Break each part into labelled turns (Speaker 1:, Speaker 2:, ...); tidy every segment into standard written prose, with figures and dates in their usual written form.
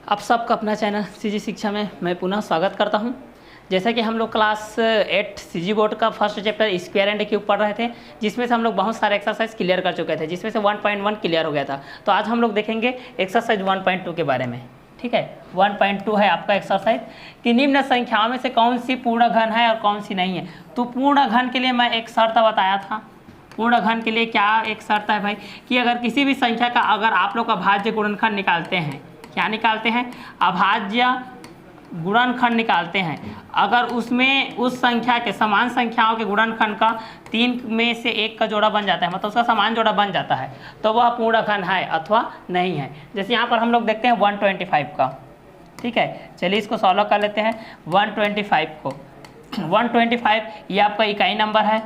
Speaker 1: आप सबका अपना चैनल सीजी शिक्षा में मैं पुनः स्वागत करता हूं। जैसा कि हम लोग क्लास 8 सीजी बोर्ड का first chapter square and cube पढ़ रहे थे, जिसमें से हम लोग बहुत सारे एक्सरसाइज क्लियर कर चुके थे, जिसमें से 1.1 क्लियर हो गया था। तो आज हम लोग देखेंगे एक्सरसाइज 1.2 के बारे में। ठीक है, 1.2 है आपका एक्सरसाइज कि निम्न संख्याओं में से कौन सी पूर्ण घन है और कौन सी नहीं है। तो पूर्ण घन के लिए मैं एक शर्त बताया था। पूर्ण घन के लिए क्या एक शर्त है भाई कि अगर किसी भी संख्या का अगर आप लोग अभाज्य गुणनखंड निकालते हैं, क्या निकालते हैं, अभाज्य गुणनखंड निकालते हैं, अगर उसमें उस संख्या के समान संख्याओं के गुणनखंड का 3 में से 1 का जोड़ा बन जाता है, मतलब उसका समान जोड़ा बन जाता है, तो वह पूर्ण घन है अथवा नहीं है। जैसे यहाँ पर हम लोग देखते हैं 125 का। ठीक है, चलिए इसको सॉल्व कर लेते हैं। 125 को 125 ये आपका इकाई नंबर है,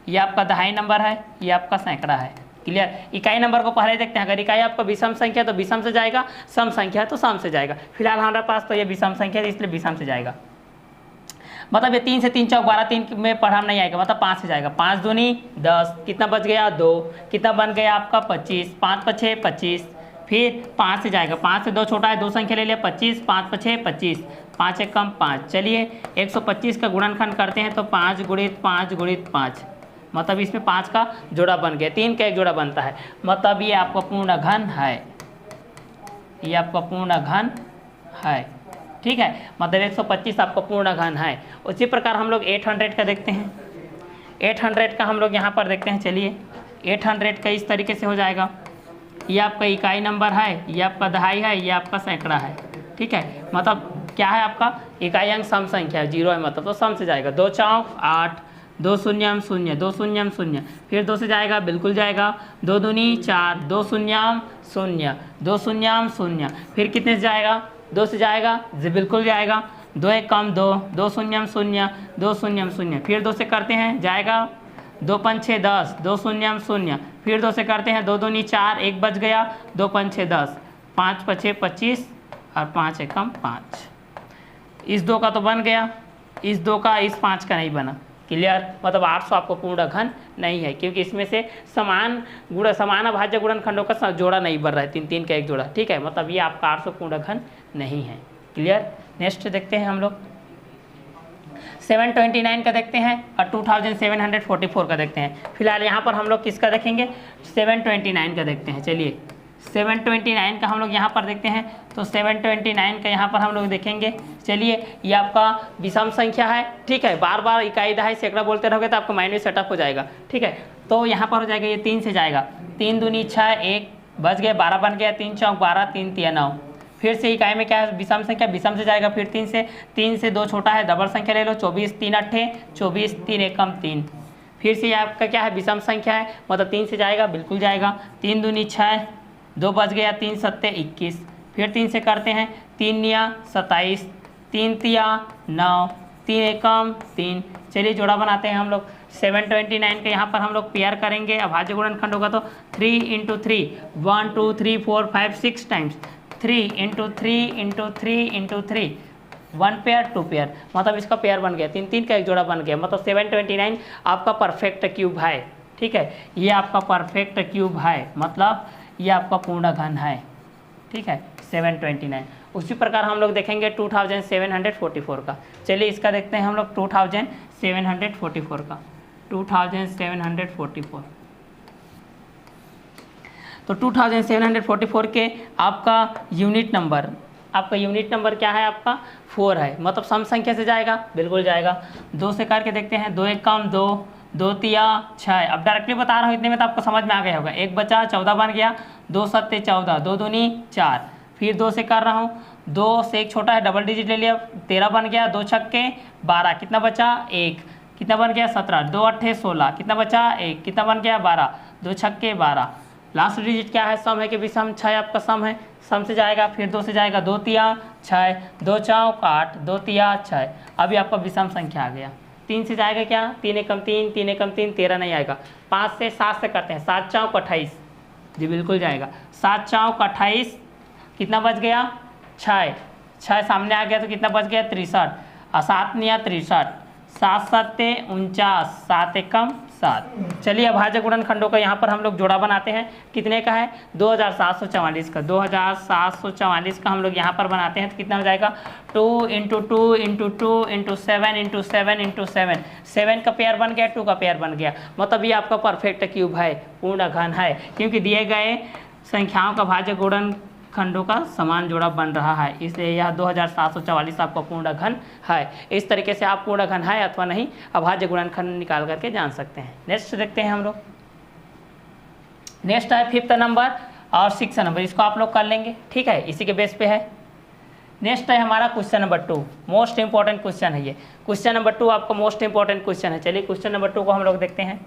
Speaker 1: ये आपका दहाई नंबर है, ये आपका सैकड़ा है। क्लियर। इकाई नंबर को पहले देखते हैं। अगर इकाई आपका विषम संख्या तो विषम से जाएगा, सम संख्या तो सम से जाएगा। फिलहाल हमारे पास तो ये विषम संख्या है, इसलिए विषम से जाएगा। मतलब ये 3 से 3 चौक 12, 3 में पढ़ाम नहीं आएगा, मतलब 5 से जाएगा। 5 दूनी 10, कितना बच गया 2, कितना बन गया आपका 25, 5 पछे 25, फिर 5 से जाएगा। 5 से 2 छोटा है, 2 संख्या ले लिया 25, 5 पछे 25, 5 एक कम 5। चलिए 125 का गुणनखंड करते हैं तो 5 गुणित 5 गुणित 5, मतलब इसमें 5 का जोड़ा बन गया, 3 का एक जोड़ा बनता है, मतलब ये आपका पूर्ण घन है, ये आपका पूर्ण घन है। ठीक है, मतलब 125 आपका पूर्ण घन है। उसी प्रकार हम लोग 800 का देखते हैं। 800 का हम लोग यहाँ पर देखते हैं। चलिए 800 का इस तरीके से हो जाएगा। ये आपका इकाई नंबर है, ये आपका दहाई है, ये आपका सैकड़ा है। ठीक है, मतलब क्या है आपका इकाई अंक सम संख्या है, 0 है, मतलब तो सम से जाएगा। 2 चौक 8, 2 शून्यम 0, 2 शून्यम 0, फिर 2 से जाएगा, बिल्कुल जाएगा। 2 दूनी 4, 2 शून्यम 0, 2 शून्यम 0, फिर कितने से जाएगा, 2 से जाएगा जी, बिल्कुल जाएगा। 2 एक कम 2, 2 शून्यम 0, 2 शून्यम 0, फिर 2 से करते हैं, जाएगा। 2 पंच 6 10, 2 शून्यम 0, फिर 2 से करते हैं, 2 दूनी 4, 1 बच गया, 2 पंच 6 10, 5 पछे 25 और 5 एक कम 5। इस 2 का तो बन गया, इस 2 का, इस 5 का नहीं बना। क्लियर, मतलब 800 आपको पूर्ण घन नहीं है, क्योंकि इसमें से समान अभाज्य गुणनखंडों का जोड़ा नहीं बन रहा है, 3 का एक जोड़ा। ठीक है, मतलब ये आपका 800 पूर्ण घन नहीं है। क्लियर। नेक्स्ट देखते हैं हम लोग 729 का देखते हैं और 2744 का देखते हैं। फिलहाल यहाँ पर हम लोग किसका देखेंगे, 729 का देखते हैं। चलिए 729 का हम लोग यहाँ पर देखते हैं। तो 729 का यहाँ पर हम लोग देखेंगे। चलिए ये आपका विषम संख्या है। ठीक है, बार बार इकाई दहाई सैकड़ा बोलते रहोगे तो आपको माइंड में सेटअप हो जाएगा। ठीक है, तो यहाँ पर हो जाएगा, ये 3 से जाएगा, 3 दूनी 6, 1 बच गया, 12 बन गया, 3 चौक 12, 3 तिया 9। फिर से इकाई में क्या है, विषम संख्या, विषम से जाएगा। फिर 3 से 2 छोटा है, डबल संख्या ले लो, 24 3 अट्ठे 24, 3 एक कम 3। फिर से ये आपका क्या है, विषम संख्या है, मतलब 3 से जाएगा, बिल्कुल जाएगा। 3 दूनी 6, 2 बच गया, 3 सत्ते 21, फिर 3 से करते हैं, 3 निया 27, 3 तिया 9, 3 एकम 3। चलिए जोड़ा बनाते हैं हम लोग। 729 के यहाँ पर हम लोग पेयर करेंगे, अभाज्य गुणनखंड होगा तो 3 × 3, 1 2 3 4 5 6 टाइम्स, 3 × 3 × 3 × 3, 1 पेयर 2 पेयर, मतलब इसका पेयर बन गया, 3 का एक जोड़ा बन गया, मतलब 729 आपका परफेक्ट क्यूब है। ठीक है, ये आपका परफेक्ट क्यूब है, मतलब ये आपका पूर्ण घन है। ठीक है, 729। उसी प्रकार हम लोग देखेंगे 2744 का। चलिए इसका देखते हैं हम लोग 2744 का। 2744, तो 2744 के आपका यूनिट नंबर क्या है, आपका 4 है, मतलब सम संख्या से जाएगा, बिल्कुल जाएगा। 2 से करके देखते हैं, 2 एक कम 2, 2 तिया 6। अब डायरेक्टली बता रहा हूँ, इतने में तो आपको समझ में आ गया होगा। 1 बचा, 14 बन गया, 2 सत्ते 14, 2 दूनी 4, फिर 2 से कर रहा हूँ, 2 से एक छोटा है, डबल डिजिट ले लिया, 13 बन गया, 2 छक्के 12, कितना बचा 1, कितना बन गया 17, 2 अट्ठे 16, कितना बचा 1, कितना बन गया 12, 2 छक्के 12। लास्ट डिजिट क्या है, सम है कि विषम, 6 आपका सम है, सम से जाएगा। फिर 2 से जाएगा, 2 तिया 6, 2 चौक 8, 2 तिया 6, अभी आपका विषम संख्या आ गया। 3 से जाएगा क्या, 3 एकम 3, 3 एकम 3, 13 नहीं आएगा। 5 से 7 से करते हैं, 7 चौक 28, जी बिल्कुल जाएगा। 7 चौक 28, कितना बच गया 6 सामने आ गया तो कितना बच गया 63, और 7 निया 63, 7 सत्ते 49, 7 एकम 7। चलिए अभाज्य गुणनखंडों का यहाँ पर हम लोग जोड़ा बनाते हैं। कितने का है? 2744 का। 2744 का हम लोग यहाँ पर बनाते हैं तो कितना हो जाएगा? 2 × 2 × 2 × 7 × 7 × 7। 7 का पेयर बन गया, 2 का पेयर बन गया, मतलब ये आपका परफेक्ट क्यूब है, पूर्ण घन है, क्योंकि दिए गए संख्याओं का भाज्य गुणनखंडों का समान जोड़ा बन रहा है, इसलिए यह 2744 आपका पूर्ण घन है। इस तरीके से आप पूर्ण घन है अथवा नहीं अभाज्य गुणनखंड निकाल करके जान सकते हैं। नेक्स्ट देखते हैं हम लोग। नेक्स्ट है 5th नंबर और 6th नंबर, इसको आप लोग कर लेंगे, ठीक है, इसी के बेस पे है। नेक्स्ट है हमारा question number 2, most important question है ये। क्वेश्चन नंबर 2 आपका मोस्ट इंपॉर्टेंट क्वेश्चन है। चलिए क्वेश्चन नंबर 2 को हम लोग देखते हैं।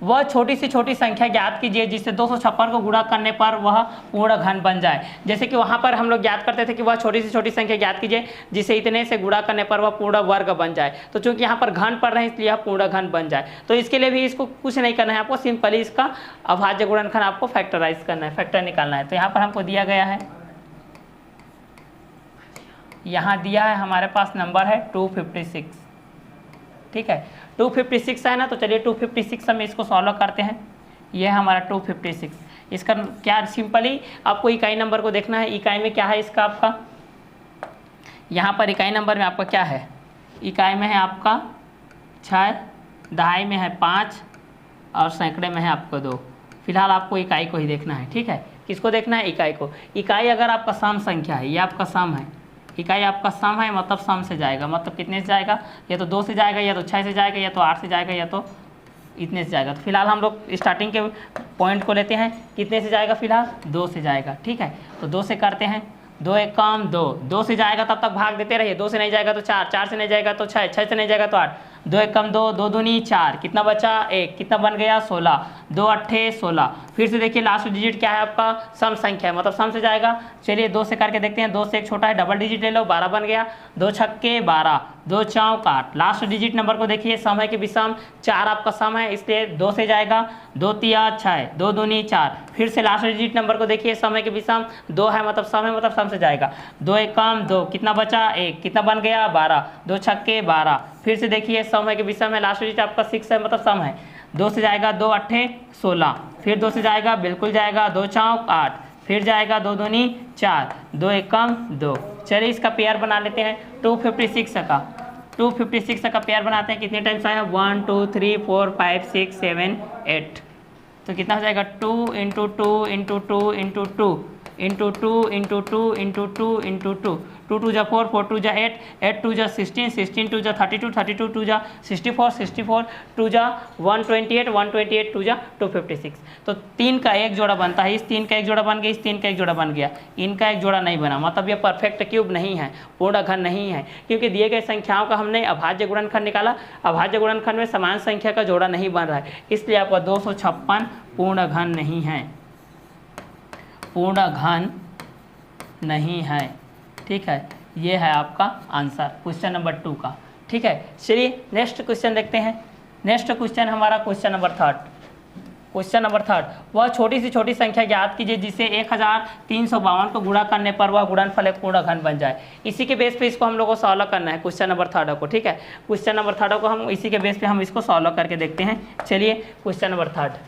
Speaker 1: वह छोटी से छोटी संख्या ज्ञात कीजिए जिससे 256 को गुणा करने पर वह पूर्ण घन बन जाए। जैसे कि वहाँ पर हम लोग ज्ञात करते थे कि वह छोटी से छोटी संख्या ज्ञात कीजिए जिससे इतने से गुणा करने पर वह पूर्ण वर्ग बन जाए। तो चूंकि यहाँ पर घन पढ़ रहे हैं इसलिए यह पूर्ण घन बन जाए। तो इसके लिए भी इसको कुछ नहीं करना है, आपको सिंपली इसका अभाज्य गुणनखंड आपको फैक्टराइज करना है, फैक्टर निकालना है। तो यहाँ पर हमको दिया गया है, यहाँ दिया है हमारे पास नंबर है 256, ठीक है, 256 है ना। तो चलिए 256 हम इसको सॉल्व करते हैं। ये है हमारा 256। इसका क्या सिंपली आपको इकाई नंबर को देखना है। इकाई में क्या है इसका आपका, यहाँ पर इकाई नंबर में आपका क्या है, इकाई में है आपका 6, दहाई में है 5 और सैकड़े में है आपको 2। फिलहाल आपको इकाई को ही देखना है, ठीक है, किसको देखना है? इकाई को। इकाई अगर आपका सम संख्या है, ये आपका सम है, इकाई आपका सम है, मतलब सम से जाएगा, मतलब कितने से जाएगा? या तो 2 से जाएगा, या तो 6 से जाएगा, या तो 8 से जाएगा, या तो इतने से जाएगा। तो फिलहाल हम लोग स्टार्टिंग के पॉइंट को लेते हैं, कितने से जाएगा? फिलहाल 2 से जाएगा, ठीक है। तो 2 से करते हैं, 2 1 कम 2, 2 से जाएगा तब तक भाग देते रहिए। 2 से नहीं जाएगा तो 4, 4 से नहीं जाएगा तो 6, 6 से नहीं जाएगा तो 8, 2 1 कम 2, 2 दूनी 4, कितना बचा? 1, कितना बन गया? 16, 2 8 16। फिर से देखिए लास्ट डिजिट क्या है आपका? सम संख्या है, मतलब सम से जाएगा। चलिए 2 से करके देखते हैं, 2 से एक छोटा है, डबल डिजिट ले लो, 12 बन गया, 2 छक्के 12, 2 चौक 8। लास्ट डिजिट नंबर को देखिए, सम है कि विषम? 4 आपका सम है, इसलिए 2 से जाएगा, 2 तिया 6, 2 दूनी 4। फिर से लास्ट डिजिट नंबर को देखिए, सम है कि विषम? 2 है, मतलब सम है, मतलब सम से जाएगा। 2 1 कम 2, कितना बचा? 1, कितना बन गया? 12, 2 छक्के 12। फिर से देखिए सम है कि विषम है, लास्ट डिजिट आपका 6 है, मतलब सम है। 2 से जाएगा, 2 8 16, फिर 2 से जाएगा, बिल्कुल जाएगा, 2 चौक 8, फिर जाएगा 2 दूनी 4, 2 1 कम 2। चलिए इसका पेयर बना लेते हैं 256 का। 256 का पेयर बनाते हैं, कितने टाइम्स आया? 1 2 3 4 5 6 7 8। तो कितना हो जाएगा? 2 × 2 × 2 × 2 × 2 × 2 × 2 × 2 × 2, 2 2 जा 4, 4 2 जा 8, 8 2 जा 16, 16 2 जा 32, 32 2 जा 64, 64 2 जा 128, 128 2 जा 256। तो 3 का एक जोड़ा बनता है, इस 3 का एक जोड़ा बन गया, इस 3 का एक जोड़ा बन गया, इनका एक जोड़ा नहीं बना, मतलब ये परफेक्ट क्यूब नहीं है, पूर्ण घन नहीं है, क्योंकि दिए गए संख्याओं का हमने अभाज्य गुणनखंड निकाला। अभाज्य गुणनखंड में समान संख्या का जोड़ा नहीं बन रहा है, इसलिए आपका 256 पूर्ण घन नहीं है, पूर्ण घन नहीं है, ठीक है। ये है आपका आंसर क्वेश्चन नंबर 2 का, ठीक है। चलिए नेक्स्ट क्वेश्चन देखते हैं। नेक्स्ट क्वेश्चन हमारा क्वेश्चन नंबर 3। क्वेश्चन नंबर 3, वह छोटी से छोटी संख्या ज्ञात कीजिए जिसे 1352 को गुणा करने पर वह गुणनफल एक पूर्ण घन बन जाए। इसी के बेस पे इसको हम लोग को सॉल्व करना है, क्वेश्चन नंबर 3 को, ठीक है। क्वेश्चन नंबर 3 को हम इसी के बेस पे हम इसको सॉल्व करके देखते हैं। चलिए क्वेश्चन नंबर 3।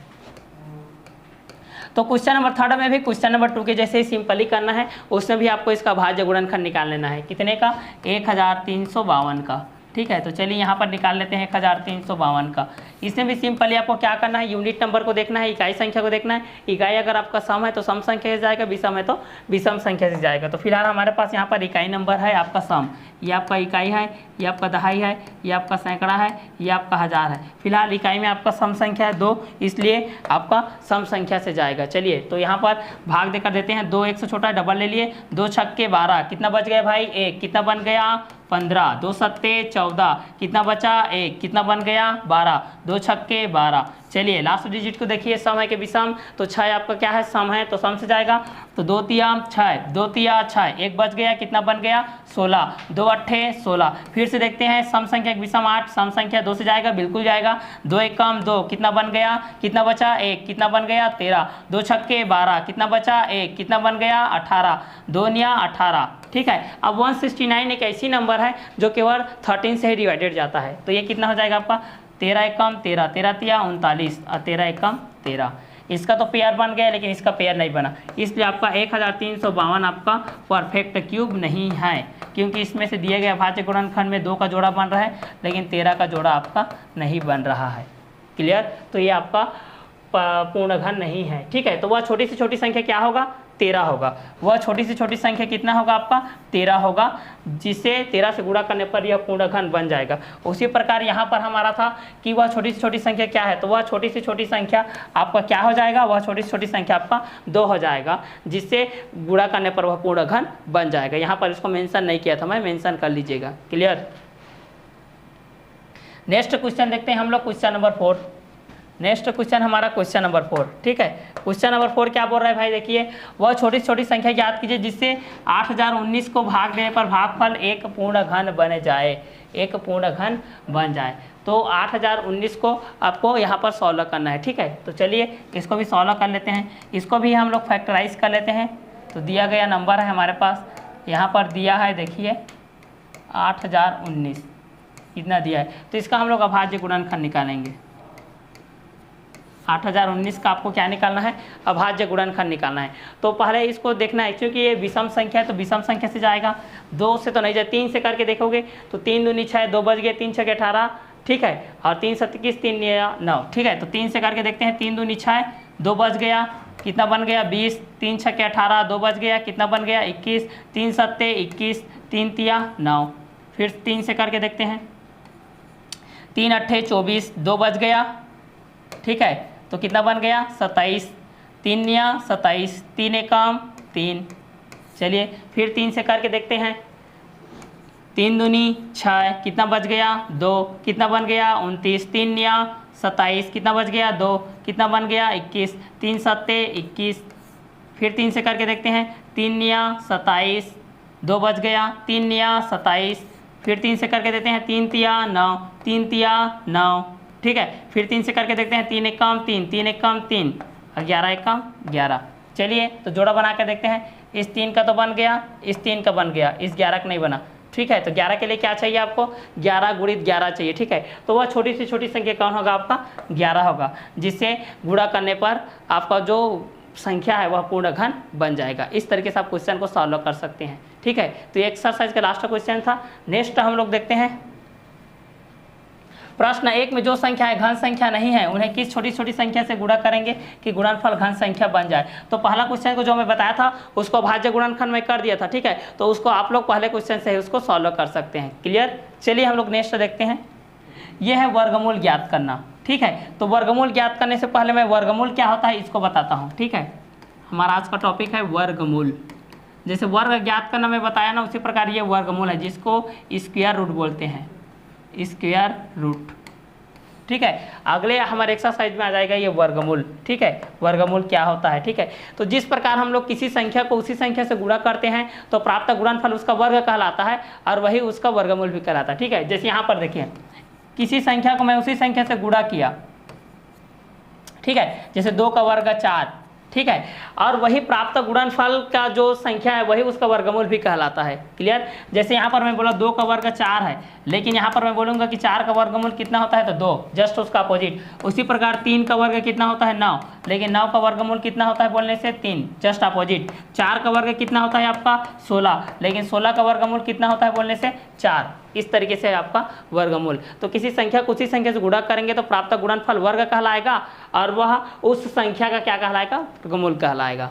Speaker 1: तो क्वेश्चन नंबर 3 में भी क्वेश्चन नंबर 2 के जैसे ही सिंपली करना है, उसमें भी आपको इसका भाज्य गुणनखंड निकाल लेना है। कितने का? 1352 का, ठीक है। तो चलिए यहाँ पर निकाल लेते हैं 1352 का। इसमें भी सिंपली आपको क्या करना है? यूनिट नंबर को देखना है, इकाई संख्या को देखना है। इकाई अगर आपका सम है तो सम संख्या से जाएगा, विषम है तो विषम संख्या से जाएगा। तो फिलहाल हमारे पास यहाँ पर इकाई नंबर है आपका सम, ये आपका इकाई है, ये आपका दहाई है, ये आपका सैकड़ा है, ये आपका हज़ार है। फिलहाल इकाई में आपका सम संख्या है 2, इसलिए आपका सम संख्या से जाएगा। चलिए तो यहाँ पर भाग देकर देते हैं, 2 1 से छोटा डबल ले लिए, 2 छक्के 12, कितना बच गया भाई? 1, कितना बन गया? 15, 2 सत्ते 14, कितना बचा? 1, कितना बन गया? 12, 2 छक्के 12। चलिए लास्ट डिजिट को देखिए, सम है कि विषम? तो 6 आपका क्या है? सम है, तो सम से जाएगा। तो 2 तिया 6, 2 तिया 6, एक बच गया, कितना बन गया 16, 2 अट्ठे 16। फिर से देखते हैं सम संख्या विषम 8, सम संख्या 2 से जाएगा, बिल्कुल जाएगा, 2 एक कम 2, कितना बन गया, कितना बचा 1, कितना बन गया 13, 2 छक्के 12, कितना बचा 1, कितना बन गया 18, 2 निया 18। ठीक है, अब 169 एक ऐसी नंबर है जो केवल 13 से ही डिवाइडेड जाता है, तो ये कितना हो जाएगा आपका 13 एक कम 13, 13 तिया 39 और 13 एक कम 13। इसका तो पेयर बन गया लेकिन इसका पेयर नहीं बना, इसलिए आपका 1352 आपका परफेक्ट क्यूब नहीं है, क्योंकि इसमें से दिए गए अभाज्य गुणनखंड में 2 का जोड़ा बन रहा है लेकिन 13 का जोड़ा आपका नहीं बन रहा है। क्लियर, तो ये आपका पूर्ण घन नहीं है। ठीक है, तो वह छोटी से छोटी संख्या क्या होगा 13 होगा, वह छोटी से छोटी संख्या कितना होगा आपका 13 होगा, जिसे 13 से गुणा करने पर यह पूर्ण घन बन जाएगा। उसी प्रकार यहाँ पर हमारा था कि वह छोटी से छोटी संख्या क्या है, तो वह छोटी से छोटी संख्या आपका क्या हो जाएगा, वह छोटी से छोटी संख्या आपका 2 हो जाएगा, जिससे गुणा करने पर वह पूर्ण घन बन जाएगा। यहाँ पर इसको मेंशन नहीं किया था मैं, मेंशन कर लीजिएगा। क्लियर, नेक्स्ट क्वेश्चन देखते हैं हम लोग, क्वेश्चन नंबर 4। नेक्स्ट क्वेश्चन हमारा क्वेश्चन नंबर 4। ठीक है, क्वेश्चन नंबर 4 क्या बोल रहा है भाई, देखिए, वह छोटी से छोटी संख्या याद कीजिए जिससे 8019 को भाग देने पर भागफल एक पूर्ण घन बन जाए, एक पूर्ण घन बन जाए। तो 8019 को आपको यहाँ पर सॉल्व करना है। ठीक है, तो चलिए इसको भी सॉल्व कर लेते हैं, इसको भी हम लोग फैक्टराइज कर लेते हैं। तो दिया गया नंबर है हमारे पास, यहाँ पर दिया है देखिए 8019 इतना दिया है, तो इसका हम लोग अभाज्य गुणनखंड निकालेंगे। 8019 का आपको क्या निकालना है, अभाज्य गुणनखंड निकालना है। तो पहले इसको देखना है, क्योंकि ये विषम संख्या है तो विषम संख्या से जाएगा, 2 से तो नहीं जाए, 3 से करके देखोगे तो 3 दूनी 6, 2 बच गए, 3 छः 18। ठीक है, और 3 7 21, 3 9। ठीक है, तो 3 से करके देखते हैं, 3 दूनी 6, 2 बच गया, कितना बन गया 20, 3 छः 18, 2 बच गया, कितना बन गया 21, 3 7 21, 3 तिया 9। फिर 3 से करके देखते हैं, 3 अट्ठे 24, 2 बच गया। ठीक है, तो कितना बन गया 27, 3 निया 27, 3 एकम 3। चलिए फिर 3 से करके देखते हैं, 3 दूनी 6, कितना बच गया 2, कितना बन गया 29, 3 निया 27, कितना बच गया 2, कितना बन गया 21, 3 7 21। फिर 3 से करके देखते हैं, 3 निया 27, 2 बच गया, 3 निया 27। फिर 3 से करके देते हैं, 3 तिया 9, 3 तिया 9। ठीक है, फिर 3 से करके देखते हैं, 3 एकम 3, 3 एकम 3, 11 एकम 11। चलिए तो जोड़ा बना के देखते हैं, इस 3 का तो बन गया, इस 3 का बन गया, इस 11 का नहीं बना। ठीक है, तो 11 के लिए क्या चाहिए आपको, 11 गुणित 11 चाहिए। ठीक है, तो वह छोटी से छोटी संख्या कौन होगा आपका 11 होगा, जिससे गुणा करने पर आपका जो संख्या है वह पूर्ण घन बन जाएगा। इस तरीके से आप क्वेश्चन को सॉल्व कर सकते हैं। ठीक है, तो ये एक्सरसाइज का लास्ट क्वेश्चन था। नेक्स्ट हम लोग देखते हैं प्रश्न 1 में जो संख्या है घन संख्या नहीं है, उन्हें किस छोटी छोटी संख्या से गुणा करेंगे कि गुणनफल घन संख्या बन जाए। तो पहला क्वेश्चन को जो मैं बताया था उसको अभाज्य गुणनखंड में कर दिया था। ठीक है, तो उसको आप लोग पहले क्वेश्चन से ही उसको सॉल्व कर सकते हैं। क्लियर, चलिए हम लोग नेक्स्ट देखते हैं। यह है वर्गमूल ज्ञात करना। ठीक है, तो वर्गमूल ज्ञात करने से पहले मैं वर्गमूल क्या होता है इसको बताता हूँ। ठीक है, हमारा आज का टॉपिक है वर्गमूल। जैसे वर्ग ज्ञात करना मैं बताया ना, उसी प्रकार ये वर्गमूल है जिसको स्क्वायर रूट बोलते हैं, स्क्वायर रूट। ठीक है, अगले हमारे एक्सरसाइज में आ जाएगा ये वर्गमूल। ठीक है, वर्गमूल क्या होता है। ठीक है, तो जिस प्रकार हम लोग किसी संख्या को उसी संख्या से गुणा करते हैं तो प्राप्त गुणनफल उसका वर्ग कहलाता है और वही उसका वर्गमूल भी कहलाता है। ठीक है, जैसे यहाँ पर देखिए, किसी संख्या को मैं उसी संख्या से गुणा किया। ठीक है, जैसे 2 का वर्ग 4। ठीक है, और वही प्राप्त गुणनफल का जो संख्या है वही उसका वर्गमूल भी कहलाता है। क्लियर, जैसे यहाँ पर मैं बोला 2 का वर्ग 4 है, लेकिन यहाँ पर मैं बोलूँगा कि 4 का वर्गमूल कितना होता है तो 2, जस्ट उसका अपोजिट। उसी प्रकार 3 का वर्ग कितना होता है 9, लेकिन 9 का वर्गमूल कितना होता है बोलने से 3, जस्ट अपोजिट। 4 का वर्ग कितना होता है आपका 16, लेकिन 16 का वर्गमूल कितना होता है बोलने से 4। इस तरीके से आपका वर्गमूल। तो किसी संख्या को उसी संख्या से गुणा करेंगे तो प्राप्त गुणनफल वर्ग कहलाएगा और वह उस संख्या का क्या कहलाएगा, वर्गमूल कहलाएगा।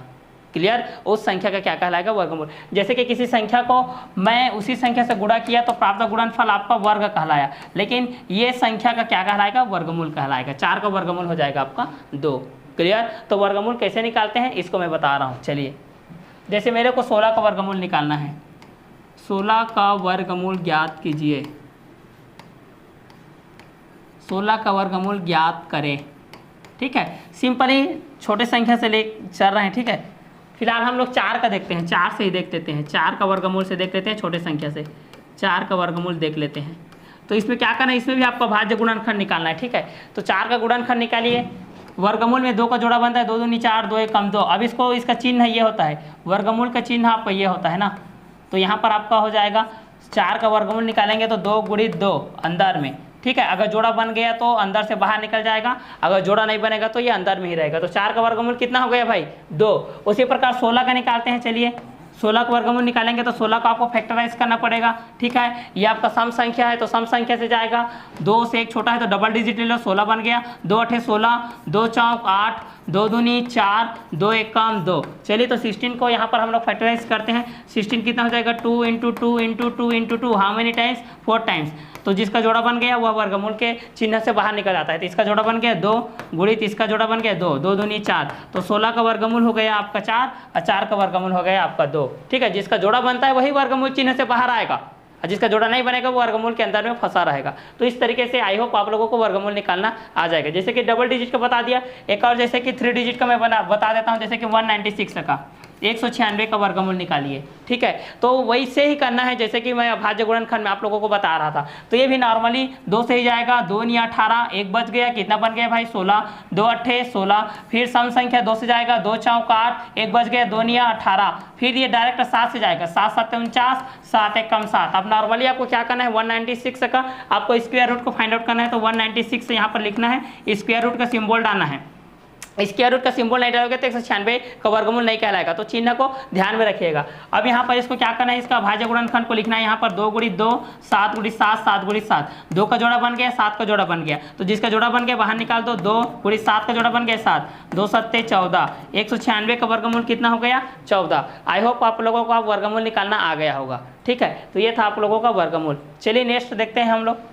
Speaker 1: क्लियर, उस संख्या का क्या कहलाएगा, वर्गमूल। जैसे कि किसी संख्या को मैं उसी संख्या से गुणा किया तो प्राप्त गुणनफल आपका वर्ग कहलाया, लेकिन ये संख्या का क्या कहलाएगा, वर्गमूल कहलाएगा। 4 का वर्गमूल हो जाएगा आपका 2। क्लियर, तो वर्गमूल कैसे निकालते हैं इसको मैं बता रहा हूँ। चलिए, जैसे मेरे को 16 का वर्गमूल निकालना है, 16 का वर्गमूल ज्ञात कीजिए। 16 का वर्गमूल ज्ञात करें। ठीक है, सिंपली छोटे संख्या से ले चल रहे हैं। ठीक है, फिलहाल हम लोग 4 का देखते हैं, 4 से ही देख लेते हैं, 4 का वर्गमूल से देख लेते हैं, छोटे संख्या से 4 का वर्गमूल देख लेते हैं। तो इसमें क्या करना है, इसमें भी आपका भाज्य गुणनखंड निकालना है, ठीक है। तो 4 का गुणनखंड निकालिए, वर्गमूल में 2 का जोड़ा बनता है, 2 दूनी 4, 2 एक कम 2। अब इसको इसका चिन्ह ये होता है, वर्गमूल का चिन्ह आपका ये होता है ना, तो यहाँ पर आपका हो जाएगा 4 का वर्गमूल निकालेंगे तो 2 गुणित 2 अंदर में, ठीक है। अगर जोड़ा बन गया तो अंदर से बाहर निकल जाएगा, अगर जोड़ा नहीं बनेगा तो ये अंदर में ही रहेगा। तो 4 का वर्गमूल कितना हो गया भाई, 2। उसी प्रकार 16 का निकालते हैं, चलिए 16 का वर्गमूल निकालेंगे तो 16 का आपको फैक्टराइज करना पड़ेगा, ठीक है। ये आपका सम संख्या है तो सम संख्या से जाएगा, 2 से 1 छोटा है तो डबल डिजिट ले लो, 16 बन गया, 2 8 16, 2 चौक 8, 2 दूनी 4, 2 एक कम 2। चलिए तो 16 को यहाँ पर हम लोग फैक्टराइज करते हैं। 16 कितना हो जाएगा, 2 × 2 × 2 × 2, हाउ मेनी टाइम्स, 4 टाइम्स। तो जिसका जोड़ा बन गया वह वर्गमूल के चिन्ह से बाहर निकल जाता है। तो इसका जोड़ा बन गया 2 गुणित इसका जोड़ा बन गया 2, 2 दूनी 4, तो 16 का वर्गमूल हो गया आपका 4 और 4 का वर्गमूल हो गया आपका 2, ठीक है। जिसका जोड़ा बनता है वही वर्गमूल चिन्ह से बाहर आएगा और जिसका जोड़ा नहीं बनेगा वो वर्गमूल के अंदर में फंसा रहेगा। तो इस तरीके से आई होप आप लोगों को वर्गमूल निकालना आ जाएगा। जैसे कि डबल डिजिट का बता दिया, एक और जैसे कि 3 डिजिट का मैं बता देता हूँ, जैसे कि 196 का 196 का वर्गमूल निकालिए, ठीक है। तो वैसे ही करना है जैसे कि मैं अभाज्य गुणनखंड में आप लोगों को बता रहा था। तो ये भी नॉर्मली 2 से ही जाएगा, 2 × 18, 1 बच गया, कितना बन गया भाई 16, 2 8 16, फिर सम संख्या 2 से जाएगा, 2 चौक 8, 1 बच गया, 2 × 18, फिर ये डायरेक्ट 7 से जाएगा, 7 7 49, 7 एक कम 7। अब नॉर्मली आपको क्या करना है, 196 का आपको स्क्वायर रूट को फाइंड आउट करना है। तो 196 यहाँ पर लिखना है, स्क्वायर रूट का सिंबल डालना है। स्क्वायर रूट का सिंबल नहीं डालोगे तो 196 का वर्गमूल नहीं कहलाएगा, तो चिन्ह को ध्यान में रखिएगा। अब यहाँ पर इसको क्या करना है, इसका भाज्य गुणनखंड को लिखना है। यहाँ पर 2 × 2 7 × 7 7 × 7, 2 का जोड़ा बन गया, 7 का जोड़ा बन गया, तो जिसका जोड़ा बन गया बाहर निकाल दो, 2 × 7 का जोड़ा बन गया 7, 2 7 14, 196 का वर्गमूल कितना हो गया 14। आई होप आप लोगों को आप वर्गमूल निकालना आ गया होगा, ठीक है। तो ये था आप लोगों का वर्गमूल। चलिए नेक्स्ट देखते हैं हम लोग।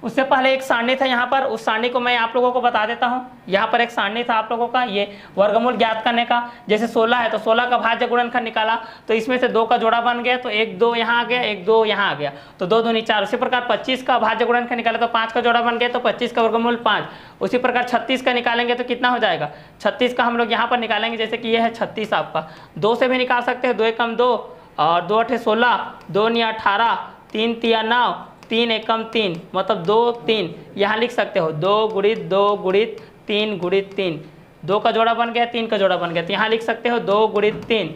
Speaker 1: उससे पहले एक सारणी था यहाँ पर, उस सारणी को मैं आप लोगों को बता देता हूँ। यहाँ पर एक सारणी था आप लोगों का, ये वर्गमूल ज्ञात करने का। जैसे 16 है तो 16 का भाज्य गुणनखंड निकाला, तो इसमें से 2 का जोड़ा बन गया, तो 1 2 यहाँ आ गया, 1 2 यहाँ आ गया, तो 2 दूनी 4। उसी प्रकार 25 का भाज्य गुणनखंड निकाला तो 5 का जोड़ा बन गया, तो 25 का वर्गमूल 5। उसी प्रकार 36 का निकालेंगे तो कितना हो जाएगा, 36 का हम लोग यहाँ पर निकालेंगे। जैसे कि ये है 36 आपका, 2 से भी निकाल सकते हैं, 2 एक कम 2 और 2 8 16, 2 × 18, 3 × 9, 3 एक कम 3, मतलब 2 3 यहाँ लिख सकते हो, 2 × 2 × 3 × 3, 2 का जोड़ा बन गया, 3 का जोड़ा बन गया, तो यहाँ लिख सकते हो 2 × 3,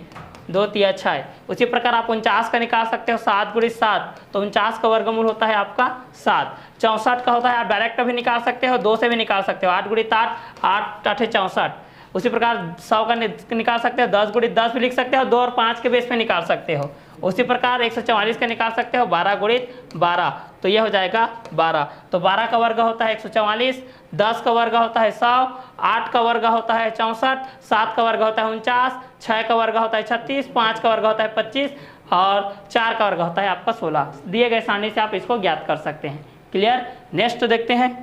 Speaker 1: 2 3 6। उसी प्रकार आप 49 का निकाल सकते हो, 7 × 7, तो 49 का वर्गमूल होता है आपका 7। 64 का होता है, आप डायरेक्ट भी निकाल सकते हो, 2 से भी निकाल सकते हो, 8 × 8, 8 8 64। उसी प्रकार 100 का निकाल सकते हो, 10 × 10 भी लिख सकते हो, 2 और 5 के बेस पे निकाल सकते हो। उसी प्रकार 144 का निकाल सकते हो, 12 × 12, तो ये हो जाएगा 12। तो 12 का वर्ग होता है 144, 10 का वर्ग होता है 100, 8 का वर्ग होता है 64, 7 का वर्ग होता है 49, 6 का वर्ग होता है 36, 5 का वर्ग होता है 25 और 4 का वर्ग होता है आपका 16। दिए गए सारणी से आप इसको ज्ञात कर सकते हैं। क्लियर। नेक्स्ट देखते हैं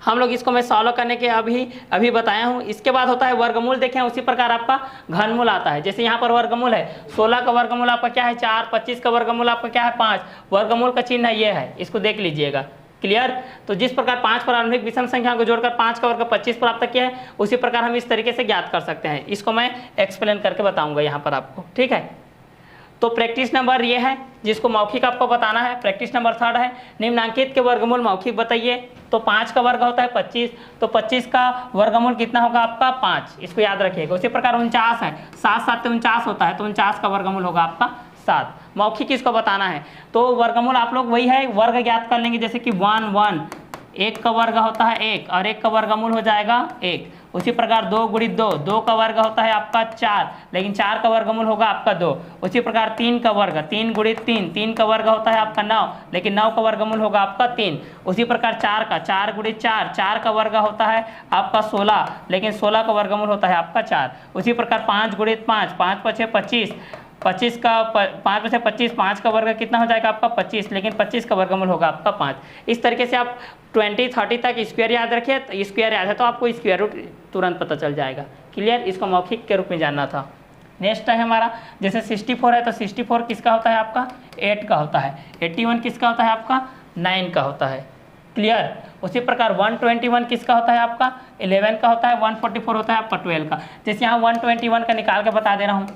Speaker 1: हम लोग, इसको मैं सॉल्व करने के अभी बताया हूँ। इसके बाद होता है वर्गमूल। देखें उसी प्रकार आपका घनमूल आता है। जैसे यहाँ पर वर्गमूल है, 16 का वर्गमूल आपका क्या है 4, 25 का वर्गमूल आपका क्या है 5, वर्गमूल का चिन्ह ये है, इसको देख लीजिएगा। क्लियर। तो जिस प्रकार 5 प्रारंभिक विषम संख्या को जोड़कर 5 का वर्ग 25 प्राप्त किया है, उसी प्रकार हम इस तरीके से ज्ञात कर सकते हैं। इसको मैं एक्सप्लेन करके बताऊंगा यहाँ पर आपको, ठीक है। तो प्रैक्टिस नंबर ये है जिसको मौखिक आपको बताना है। प्रैक्टिस नंबर 3 है, निम्नांकित के वर्गमूल मौखिक बताइए। तो 5 का वर्ग होता है 25, तो 25 का वर्गमूल कितना होगा आपका 5, इसको याद रखिएगा। उसी प्रकार 49 है, 7 7 49 होता है, तो 49 का वर्गमूल होगा आपका 7। मौखिक इसको बताना है तो वर्गमूल आप लोग वही है, वर्ग ज्ञात कर लेंगे। जैसे कि 1 1, 1 का वर्ग होता है 1 और 1 का वर्गमूल हो जाएगा 1। उसी प्रकार 2 × 2, 2 का वर्ग होता है आपका 4, लेकिन 4 का वर्गमूल होगा आपका 2। उसी प्रकार 3 का वर्ग, 3 × 3, 3 का वर्ग होता है आपका 9, लेकिन 9 का वर्गमूल होगा आपका 3। उसी प्रकार 4 का, 4 × 4, 4 का वर्ग होता है आपका 16, लेकिन 16 का वर्गमूल होता है आपका 4। उसी प्रकार 5 × 5, 5 × 6 25, 25 का 5 में से 25, 5 का वर्ग कितना हो जाएगा आपका 25, लेकिन 25 का वर्गमूल होगा आपका 5। इस तरीके से आप 20 30 तक स्क्वायर याद रखिए। तो स्क्वायर याद है तो आपको स्क्वायर रूट तुरंत पता चल जाएगा। क्लियर। इसको मौखिक के रूप में जानना था। नेक्स्ट है हमारा, जैसे 64 है तो 64 किसका होता है आपका 8 का होता है, 81 किसका होता है आपका 9 का होता है। क्लियर। उसी प्रकार 121 किसका होता है आपका 11 का होता है, 144 होता है आपका 12 का। जैसे यहाँ 121 का निकाल के बता दे रहा हूँ,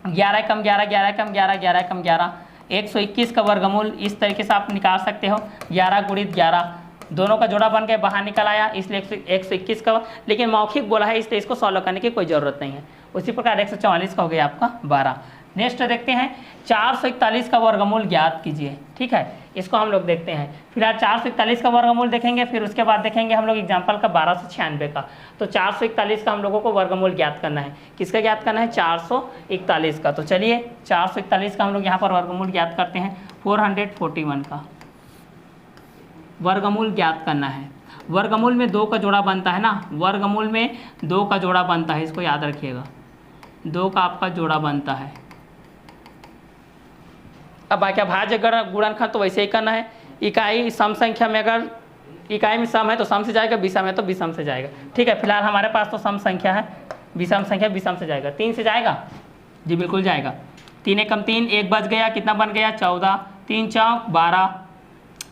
Speaker 1: 11 कम 11, 11 कम 11, 11 कम 11, 121 का वर्गमूल इस तरीके से आप निकाल सकते हो। 11 गुणित 11 दोनों का जोड़ा बन के बाहर निकल आया, इसलिए 121 का, लेकिन मौखिक बोला है इसलिए इसको सॉल्व करने की कोई ज़रूरत नहीं है। उसी प्रकार 144 का हो गया आपका 12। नेक्स्ट देखते हैं 441 का वर्गमूल ज्ञात कीजिए। ठीक है, इसको हम लोग देखते हैं। फिलहाल 441 का वर्गमूल देखेंगे, फिर उसके बाद देखेंगे हम लोग एग्जाम्पल का 1296 का। तो 441 का हम लोगों को वर्गमूल ज्ञात करना है। किसका ज्ञात करना है 441 का। तो चलिए 441 का हम लोग यहाँ पर वर्गमूल ज्ञात करते हैं। 441 का वर्गमूल ज्ञात करना है। वर्गमूल में 2 का जोड़ा बनता है ना, वर्गमूल में 2 का जोड़ा बनता है, इसको याद रखिएगा, 2 का आपका जोड़ा बनता है। अब बाकी भाज्य गुणनखंड तो वैसे ही करना है। इकाई सम संख्या में अगर इकाई में सम है तो सम से जाएगा, विषम है तो विषम से जाएगा। ठीक है, फिलहाल हमारे पास तो सम संख्या है, विषम संख्या विषम से जाएगा। 3 से जाएगा जी, बिल्कुल जाएगा। 3 एकम 3, 1 बच गया, कितना बन गया 14, 3 चौक 12,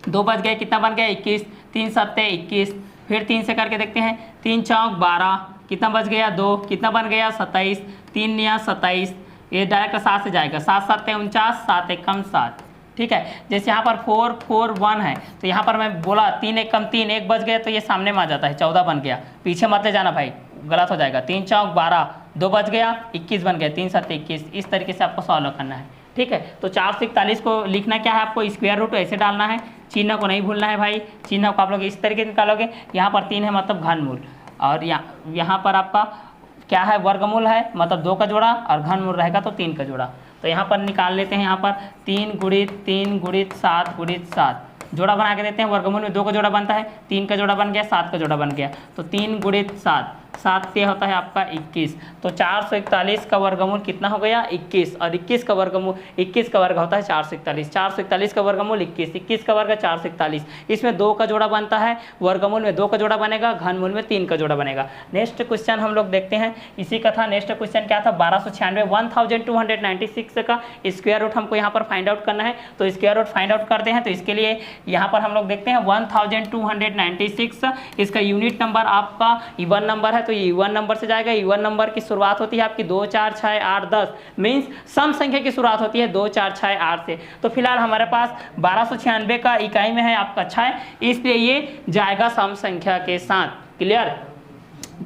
Speaker 1: 2 बच गए, कितना बन गया 21, 3 सत्ते 21। फिर 3 से करके देखते हैं, 3 चौक 12, कितना बच गया 2, कितना बन गया 27, 3 निया 27, ये डायरेक्ट 7 से जाएगा, 7 सत्ते 49, 7 एकम 7। ठीक है, जैसे यहाँ पर 4 4 1 है, तो यहाँ पर मैं बोला 3 एकम 3, 1 बच गया तो ये सामने में आ जाता है, 14 बन गया। पीछे मत ले जाना भाई, गलत हो जाएगा। 3 चौक 12, 2 बच गया 21 बन गया, 3 सत्ते 21। इस तरीके से आपको सॉल्व करना है। ठीक है, तो 441 को लिखना क्या है आपको, स्क्वायर रूट ऐसे डालना है, चिन्ह को नहीं भूलना है भाई। चिन्ह को आप लोग इस तरीके से निकालोगे, यहाँ पर 3 है मतलब घनमूल, और यहाँ पर आपका क्या है वर्गमूल है मतलब 2 का जोड़ा, और घनमूल रहेगा तो 3 का जोड़ा। तो यहाँ पर निकाल लेते हैं, यहाँ पर 3 गुणित 3 गुणित 7 गुणित 7 जोड़ा बना के देते हैं। वर्गमूल में 2 का जोड़ा बनता है, 3 का जोड़ा बन गया, 7 का जोड़ा बन गया। तो 3 गुणित 7, 7 से होता है आपका 21। तो 441 का वर्गमूल कितना हो गया 21, और 21 का वर्गमूल 21 का वर्ग होता है 441। 441 का वर्गमूल 21, 21 का वर्ग 441। इसमें 2 का जोड़ा बनता है, वर्गमूल में 2 का जोड़ा बनेगा, घनमूल में 3 का जोड़ा बनेगा। नेक्स्ट क्वेश्चन हम लोग देखते हैं, इसी का था। नेक्स्ट क्वेश्चन क्या था 1296 का स्क्वायर रूट हमको यहाँ पर फाइंड आउट करना है। तो स्क्वायर रूट फाइंड आउट करते हैं, तो इसके लिए यहाँ पर हम लोग देखते हैं 1296, इसका यूनिट नंबर आपका इवन नंबर है, तो ये इवन नंबर से जाएगा। इवन नंबर की शुरुआत होती है आपकी 2 4 6 8 10, मीन्स सम संख्या की शुरुआत होती है 2 4 6 8 से। तो फिलहाल हमारे पास 1296 का इकाई में है आपका 6, इसलिए ये जाएगा सम संख्या के साथ। क्लियर।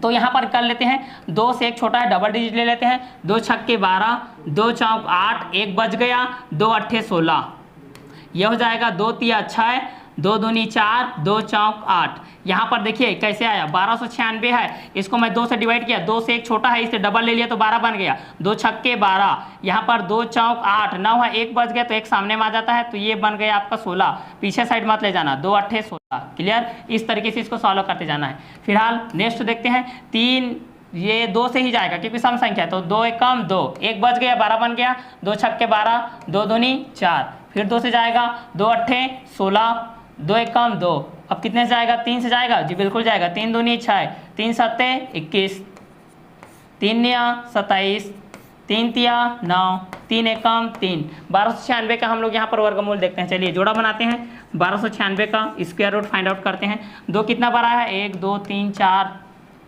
Speaker 1: तो यहाँ पर कर लेते हैं, 2 से 1 छोटा है, डबल डिजिट ले लेते हैं। 2 छक्के 12, 2 चौक 8, 1 बच गया, 2 अट्ठे 16, यह हो जाएगा 2 तिया 6, 2 दूनी 4, 2 चौक 8। यहाँ पर देखिए कैसे आया, 1296 है, इसको मैं 2 से डिवाइड किया, 2 से 1 छोटा है, इसे डबल ले लिया तो 12 बन गया। 2 छक्के 12, यहाँ पर 2 चौक 8, 9 है, 1 बच गया तो 1 सामने में आ जाता है, तो ये बन गया आपका 16। पीछे साइड मत ले जाना, 2 अट्ठे 16। क्लियर। इस तरीके से इसको सॉल्व करते जाना है। फिलहाल नेक्स्ट देखते हैं, 3 ये 2 से ही जाएगा क्योंकि सम संख्या है, तो 2 एकम 2, 1 बच गया 12 बन गया। 2 छक्के 12, 2 दूनी 4, फिर 2 से जाएगा, 2 अट्ठे 16, 2 एकम 2, अब कितने से जाएगा 3 से जाएगा जी, बिल्कुल जाएगा। 3 दूनी 6, 3 सत्ते 21, 3 निया 27, 3 तिया 9, 3 एकम 3। 1296 का हम लोग यहाँ पर वर्गमूल देखते हैं। चलिए जोड़ा बनाते हैं, 1296 का स्क्वायर रूट फाइंड आउट करते हैं। 2 कितना बड़ा है, 1 2 3 4,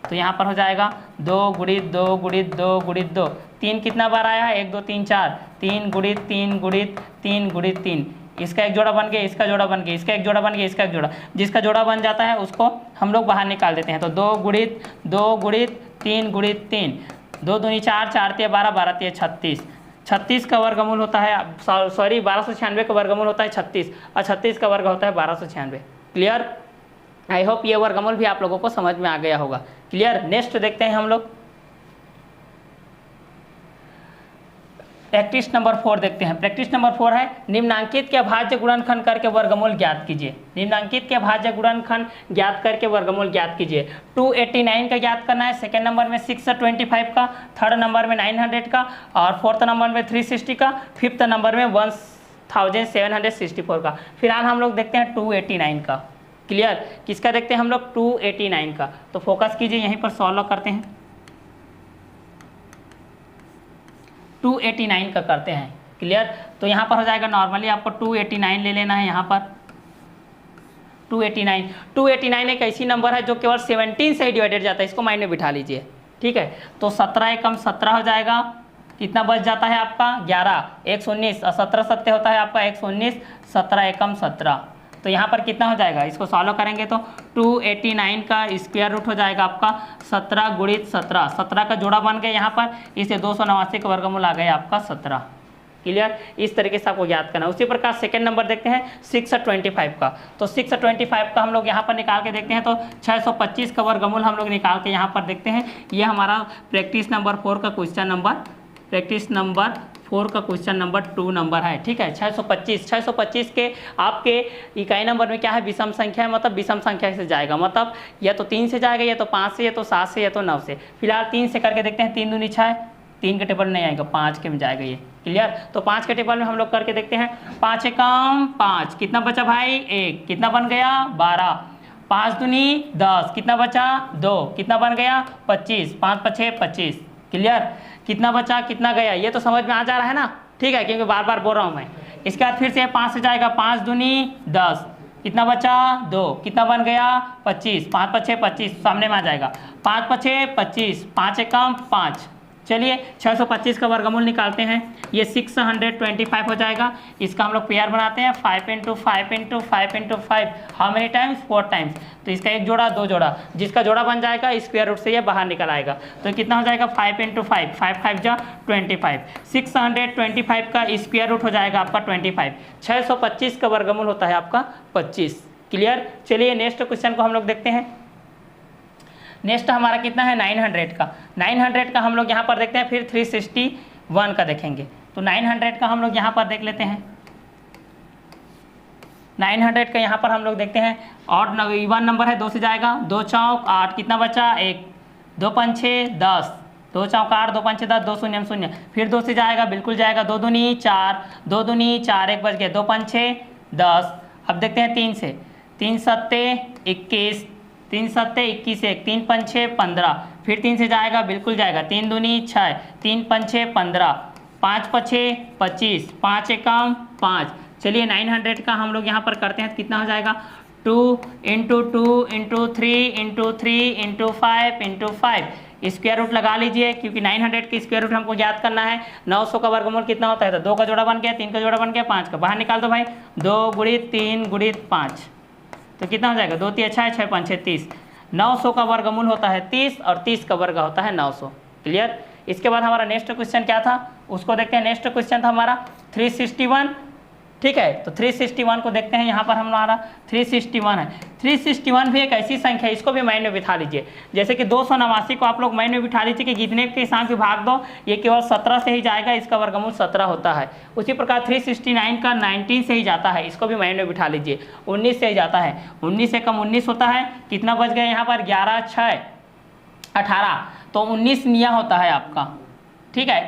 Speaker 1: तो यहाँ पर हो जाएगा 2 गुणित 2 गुणित 2 गुणित 2। 3 कितना बार आया है, 1 2 3 4, 3 गुणित 3 गुणित 3 गुणित 3। इसका एक जोड़ा बन गया, इसका जोड़ा बन गया, इसका एक जोड़ा बन गया, इसका एक जोड़ा। जिसका जोड़ा बन जाता है उसको हम लोग बाहर निकाल देते हैं। तो 2 गुणित 2 गुणित 3 गुणित 3, 2 दूनी 4, 4 तिया 12, 12 तिया 36। 36 का वर्गमूल होता है, सॉरी 1296 का वर्गमूल होता है 36, और 36 का वर्ग होता है 1296। क्लियर। आई होप ये वर्गमूल भी आप लोगों को समझ में आ गया होगा। क्लियर। नेक्स्ट देखते हैं हम लोग, प्रैक्टिस नंबर 4 देखते हैं। प्रैक्टिस नंबर 4 है, निम्नांकित के अभाज्य गुणनखंड करके वर्गमूल ज्ञात कीजिए। निम्नांकित के अभाज्य गुणनखंड ज्ञात करके वर्गमूल ज्ञात कीजिए। 289 का ज्ञात करना है, सेकंड नंबर में 625 का, थर्ड नंबर में 900 का, और फोर्थ नंबर में 360 का, फिफ्थ नंबर में 1764 का। फिलहाल हम लोग देखते हैं 289 का। क्लियर। किसका देखते हैं हम लोग, 289 का। तो फोकस कीजिए, यहीं पर सॉल्व करते हैं। 289 का करते हैं। क्लियर। तो यहाँ पर हो जाएगा, नॉर्मली आपको 289 ले लेना है। यहाँ पर 289। 289 एक ऐसी नंबर है जो केवल 17 से ही डिवाइडेड जाता है, इसको माइंड में बिठा लीजिए, ठीक है। तो 17 एकम 17 हो जाएगा, कितना बच जाता है आपका 11, 119 और 17 सत्य होता है आपका 119, 17 एकम 17। तो यहाँ पर कितना हो जाएगा, इसको सॉल्व करेंगे तो 289 का स्क्वायर रूट हो जाएगा आपका 17 गुणित 17, 17 का जोड़ा बन गया यहाँ पर, इसे 289 का वर्गमूल आ गया आपका 17। क्लियर, इस तरीके से आपको याद करना। उसी प्रकार सेकंड नंबर देखते हैं 625 का। तो 625 का हम लोग यहाँ पर निकाल के देखते हैं, तो 625 का वर्गमूल हम लोग निकाल के यहाँ पर देखते हैं। ये हमारा प्रैक्टिस नंबर 4 का क्वेश्चन नंबर, प्रैक्टिस नंबर 4 का क्वेश्चन नंबर 2 नंबर है, ठीक है। 625 के आपके इकाई नंबर में क्या है, विषम संख्या है, मतलब विषम संख्या से जाएगा, मतलब या तो 3 से जाएगा, या तो 5 से, या तो 7 से, या तो 9 से। फिलहाल 3 से करके देखते हैं, 3 दूनी 6, 3 के टेबल नहीं आएगा, 5 के में जाएगा ये। क्लियर, तो 5 के टेबल में हम लोग करके देखते हैं। 5 एकम 5, कितना बचा भाई 1, कितना बन गया 12, 5 दूनी 10, कितना बचा 2, कितना बन गया 25, 5 पछे 25। क्लियर, कितना बचा कितना गया ये तो समझ में आ जा रहा है ना, ठीक है, क्योंकि बार बार बोल रहा हूँ मैं। इसके बाद फिर से 5 से जाएगा, 5 दूनी 10, कितना बचा 2, कितना बन गया 25, 5 पछे 25, सामने में आ जाएगा, 5 पछे 25, 5 एकम 5। चलिए 625 का वर्गमूल निकालते हैं, ये 625 हो जाएगा। इसका हम लोग पेयर बनाते हैं, 5 × 5 × 5 × 5, हाउ मेनी टाइम्स 4 टाइम्स। तो इसका एक जोड़ा 2 जोड़ा, जिसका जोड़ा बन जाएगा स्क्वायर रूट से ये बाहर निकल आएगा। तो कितना हो जाएगा 5 × 5, 5 5 जा 25। 625 का स्क्वायर रूट हो जाएगा आपका 25। 625 का वर्गमूल होता है आपका 25। क्लियर, चलिए नेक्स्ट क्वेश्चन को हम लोग देखते हैं। नेक्स्ट हमारा कितना है 900 का। 900 का हम लोग यहाँ पर देखते हैं, फिर 361 का देखेंगे। तो 900 का हम लोग यहाँ पर देख लेते हैं। 900 का यहाँ पर हम लोग देखते हैं, और इवन नंबर है, 2 से जाएगा, 2 चौक 8, कितना बचा 1, 2 पंछे 10, 2 चौक 8, 2 पंछे 10, 2 शून्य शून्य, फिर 2 से जाएगा, बिल्कुल जाएगा, 2 दूनी 4, 2 दूनी 4, 1 बच गया, 2 पंछे 10। अब देखते हैं 3 से, 3 सत्ते 21, 3 सत्ते 21, 1, 3 पंछे 15, फिर 3 से जाएगा, बिल्कुल जाएगा, 3 दूनी 6, 3 पंछे 15, 5 पछे 25, 5 एकम 5। चलिए 900 का हम लोग यहाँ पर करते हैं, कितना हो जाएगा 2 × 2 × 3 × 3 × 5 × 5। स्क्वायर रूट लगा लीजिए, क्योंकि 900 की स्क्वायर रूट हमको याद करना है। 900 का वर्गमूल कितना होता है, तो 2 का जोड़ा बन गया, 3 का जोड़ा बन गया, 5 का बाहर निकाल दो भाई, 2 × 3 × 5, तो कितना हो जाएगा 2 3 6 6 5 6 30। 900 का वर्गमूल होता है 30, और 30 का वर्ग होता है 900। क्लियर, इसके बाद हमारा नेक्स्ट क्वेश्चन क्या था उसको देखते हैं। नेक्स्ट क्वेश्चन था हमारा 361, ठीक है। तो 361 को देखते हैं, यहाँ पर हमारा 361 है। 361 भी एक ऐसी संख्या है, इसको भी माइंड में बिठा लीजिए। जैसे कि 289 को आप लोग माइंड में बिठा लीजिए कि जितने के साथ भी भाग दो, ये केवल 17 से ही जाएगा, इसका वर्गमूल 17 होता है। उसी प्रकार 369 का 19 से ही जाता है, इसको भी माइंड में बिठा लीजिए, 19 से ही जाता है, 19 से कम 19 होता है, कितना बच गया यहाँ पर 11 6 18, तो 19 निया होता है आपका, ठीक है।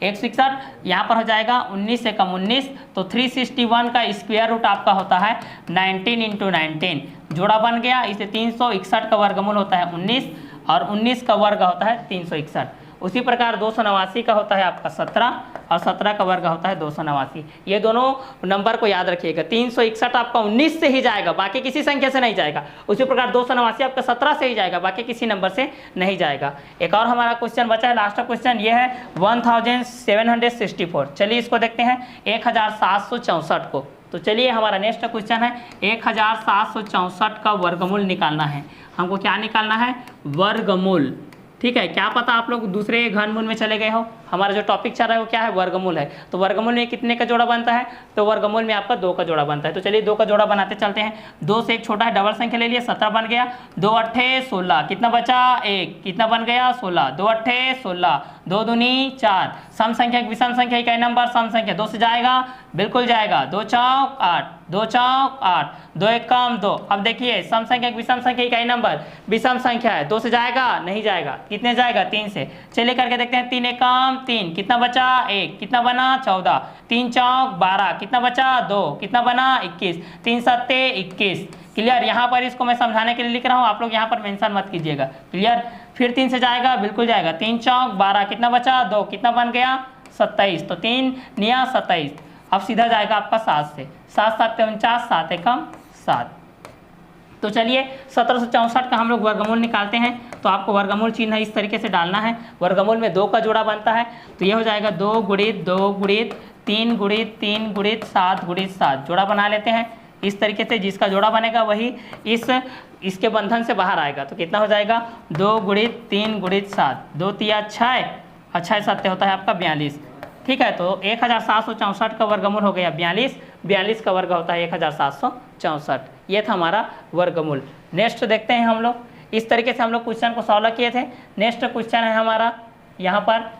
Speaker 1: 161 यहाँ पर हो जाएगा, 19 से कम 19, तो 361 का स्क्वायर रूट आपका होता है 19 × 19, जोड़ा बन गया, इसे 361 का वर्गमूल होता है 19, और 19 का वर्ग होता है 361। उसी प्रकार 289 का होता है आपका 17, और 17 का वर्ग होता है 289। ये दोनों नंबर को याद रखिएगा, 361 आपका 19 से ही जाएगा, बाकी किसी संख्या से नहीं जाएगा। उसी प्रकार 289 आपका 17 से ही जाएगा, बाकी किसी नंबर से नहीं जाएगा। एक और हमारा क्वेश्चन बचा है, लास्ट क्वेश्चन ये है 1764। चलिए इसको देखते हैं, 1764 को। तो चलिए हमारा नेक्स्ट क्वेश्चन है 1764 का वर्गमूल निकालना है। हमको क्या निकालना है, वर्गमूल, ठीक है। क्या पता आप लोग दूसरे घनमूल में चले गए हो, हमारा जो टॉपिक चल रहा है वो क्या है, वर्गमूल है। तो वर्गमूल में कितने का जोड़ा बनता है, तो वर्गमूल में आपका 2 का जोड़ा बनता है। तो चलिए 2 का जोड़ा बनाते चलते हैं। 2 से एक छोटा है, डबल संख्या ले लिया, 17 बन गया, 2 8 16, कितना बचा 1, कितना बन गया 16, 2 8 16, 2 दूनी 4, सम संख्या विषम संख्या इकाई नंबर सम संख्या, 2 से जाएगा, बिल्कुल जाएगा, 2 चौक 8, 2 चौक 8, 2 एकम 2। अब देखिए सम संख्या विषम संख्या इकाई नंबर विषम संख्या है, 2 से जाएगा, नहीं जाएगा, कितने जाएगा 3 से। चलिए करके देखते हैं, 3 एकम 3, कितना बचा 1, कितना बना 14, 3 चौक 12, कितना बचा 2, कितना बना 21, 3 सत्ते 21। क्लियर, यहाँ पर इसको मैं समझाने के लिए लिख रहा हूँ, आप लोग यहाँ पर मेंशन मत कीजिएगा। क्लियर, फिर 3 से जाएगा, बिल्कुल जाएगा, 3 चौक 12, कितना बचा 2, कितना बन गया 27, तो 3 निया 27। अब सीधा जाएगा आपका 7 से, 7 7 49, 7 एकम 7। तो चलिए 1764 का हम लोग वर्गमूल निकालते हैं। तो आपको वर्गमूल चिन्ह इस तरीके से डालना है। वर्गमूल में 2 का जोड़ा बनता है, तो ये हो जाएगा 2 गुणित 2 गुणित 3 गुणित 3 गुणित 7 गुणित 7, जोड़ा बना लेते हैं इस तरीके से। जिसका जोड़ा बनेगा वही इसके बंधन से बाहर आएगा। तो कितना हो जाएगा 2 गुणित 3 गुणित 7, 2 तिया 6, 6 7 होता है आपका 42। ठीक है, तो 1764 का वर्गमूल हो गया 42, 42 का वर्ग होता है 1764। ये था हमारा वर्गमूल। नेक्स्ट देखते हैं हम लोग। इस तरीके से हम लोग क्वेश्चन को सॉल्व किए थे। नेक्स्ट क्वेश्चन है हमारा यहाँ पर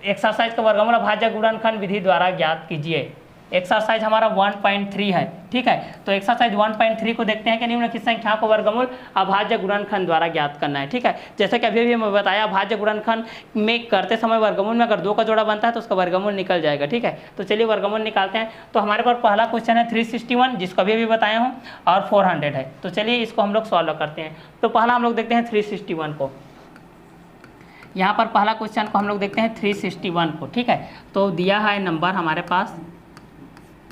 Speaker 1: एक्सरसाइज का वर्गमूल अभाज्य गुणनखंड विधि द्वारा ज्ञात कीजिए। एक्सरसाइज हमारा 1.3 है। ठीक है, तो एक्सरसाइज 1.3 को देखते हैं कि निम्नलिखित संख्या को वर्गमूल अभाज्य गुणनखंड द्वारा ज्ञात करना है। ठीक है, जैसे कि अभी मैं बताया अभाज्य गुणनखंड में करते समय वर्गमूल में अगर 2 का जोड़ा बनता है तो उसका वर्गमूल निकल जाएगा। ठीक है, तो चलिए वर्गमूल निकालते हैं। तो हमारे पास पहला क्वेश्चन है 361, जिसको अभी बताया हूँ, और 400 है। तो चलिए इसको हम लोग सॉल्व करते हैं। तो पहला हम लोग देखते हैं 361 को। यहाँ पर पहला क्वेश्चन को हम लोग देखते हैं 361 को। ठीक है, तो दिया है नंबर हमारे पास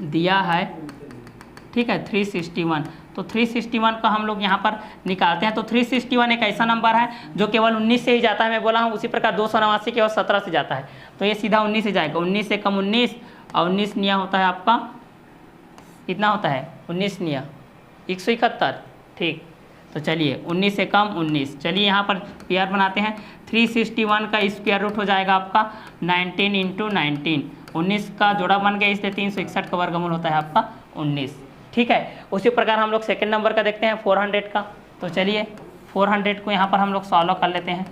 Speaker 1: दिया है, ठीक है 361। तो 361 का हम लोग यहाँ पर निकालते हैं। तो 361 एक ऐसा नंबर है जो केवल 19 से ही जाता है, मैं बोला हूँ। उसी प्रकार 289 केवल 17 से जाता है, तो ये सीधा 19 से जाएगा। 19 से कम 19, और 19 निया होता है आपका, कितना होता है 19 निया 171। ठीक, तो चलिए 19 से कम 19। चलिए यहाँ पर पेयर बनाते हैं। 361 का स्क्वायर रूट हो जाएगा आपका 19 × 19, 19 का जोड़ा बन गया, इसलिए 361 का वर्गमूल होता है आपका 19। ठीक है, उसी प्रकार हम लोग सेकंड नंबर का देखते हैं 400 का। तो चलिए 400 को यहाँ पर हम लोग सॉल्व कर लेते हैं।